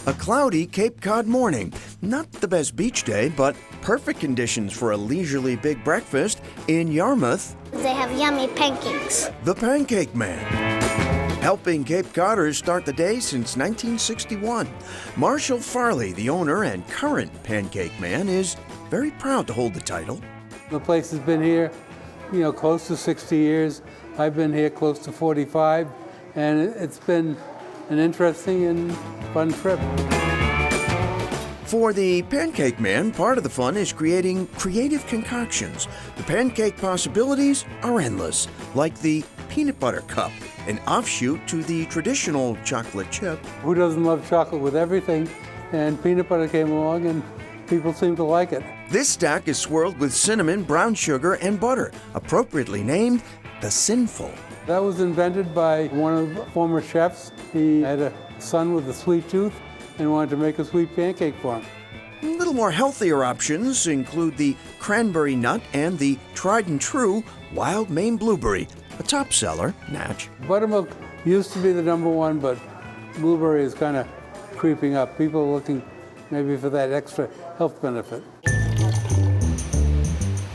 A cloudy Cape Cod morning. Not the best beach day, but perfect conditions for a leisurely big breakfast in Yarmouth. They have yummy pancakes. The Pancake Man. Helping Cape Codders start the day since 1961. Marshall Farley, the owner and current Pancake Man, is very proud to hold the title. The place has been here, close to 60 years. I've been here close to 45, and it's been an interesting and fun trip. For the Pancake Man, part of the fun is creating creative concoctions. The pancake possibilities are endless, like the peanut butter cup, an offshoot to the traditional chocolate chip. Who doesn't love chocolate with everything? And peanut butter came along and people seem to like it. This stack is swirled with cinnamon, brown sugar, and butter, appropriately named the Sinful. That was invented by one of the former chefs. He had a son with a sweet tooth and wanted to make a sweet pancake for him. A little more healthier options include the cranberry nut and the tried and true wild Maine blueberry, a top seller, Natch. Buttermilk used to be the #1, but blueberry is kind of creeping up. People are looking maybe for that extra health benefit.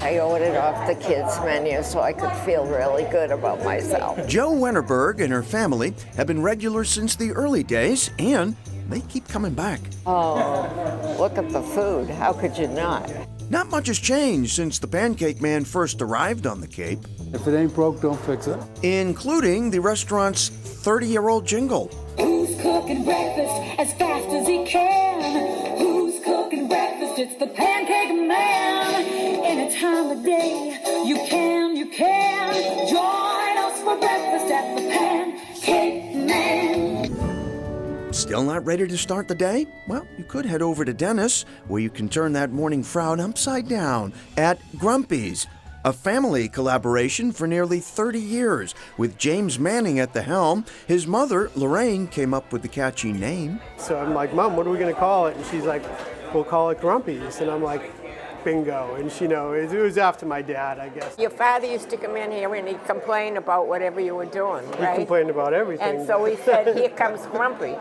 I ordered off the kids' menu so I could feel really good about myself. Jo Wennerberg and her family have been regulars since the early days, and they keep coming back. Oh, look at the food. How could you not? Not much has changed since the Pancake Man first arrived on the Cape, If it ain't broke, don't fix it. including the restaurant's 30-year-old jingle. Who's cooking breakfast as fast as he can? Who's cooking breakfast? It's the Pancake Man. Any time of day, you can join us for breakfast at the Pancake Man. Still not ready to start the day? Well, you could head over to Dennis, where you can turn that morning frown upside down at Grumpy's, a family collaboration for nearly 30 years. With James Manning at the helm, his mother, Lorraine, came up with the catchy name. So I'm like, Mom, what are we going to call it? And she's like, we'll call it Grumpy's. And I'm like, bingo. And it was after my dad, I guess. Your father used to come in here and he'd complain about whatever you were doing, He right? complained about everything. And so he said, here comes Grumpy.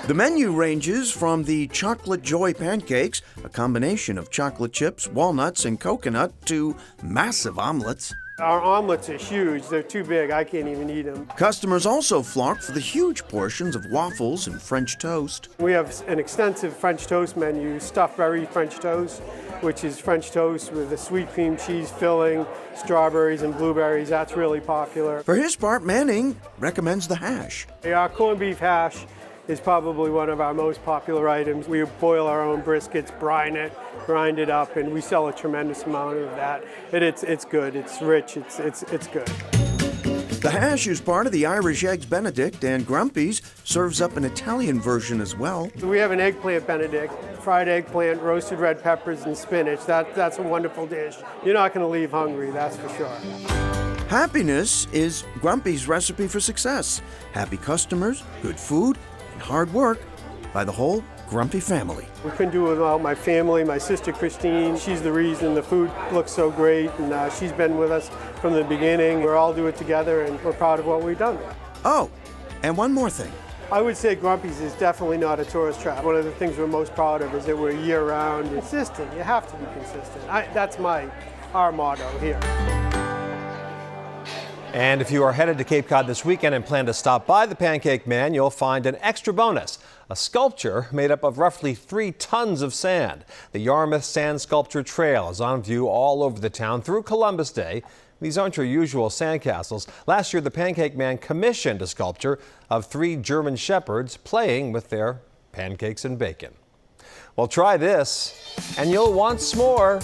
The menu ranges from the Chocolate Joy pancakes, a combination of chocolate chips, walnuts, and coconut, to massive omelets. Our omelets are huge. They're too big. I can't even eat them. Customers also flock for the huge portions of waffles and French toast. We have an extensive French toast menu, stuffed berry French toast, which is French toast with a sweet cream cheese filling, strawberries and blueberries. That's really popular. For his part, Manning recommends the hash. Our corned beef hash is probably one of our most popular items. We boil our own briskets, brine it, grind it up, and we sell a tremendous amount of that. It's good, it's rich, it's good. The hash is part of the Irish Eggs Benedict, and Grumpy's serves up an Italian version as well. We have an eggplant Benedict, fried eggplant, roasted red peppers, and spinach. That's a wonderful dish. You're not going to leave hungry, that's for sure. Happiness is Grumpy's recipe for success. Happy customers, good food, and hard work by the whole Grumpy family. We couldn't do it without my family, my sister Christine. She's the reason the food looks so great, and she's been with us from the beginning. We're all do it together, and we're proud of what we've done. Oh, and one more thing. I would say Grumpy's is definitely not a tourist trap. One of the things we're most proud of is that we're year-round. Consistent. You have to be consistent. That's our motto here. And if you are headed to Cape Cod this weekend and plan to stop by the Pancake Man, you'll find an extra bonus, a sculpture made up of roughly 3 tons of sand. The Yarmouth Sand Sculpture Trail is on view all over the town through Columbus Day. These aren't your usual sandcastles. Last year, the Pancake Man commissioned a sculpture of 3 German shepherds playing with their pancakes and bacon. Well, try this, and you'll want s'more.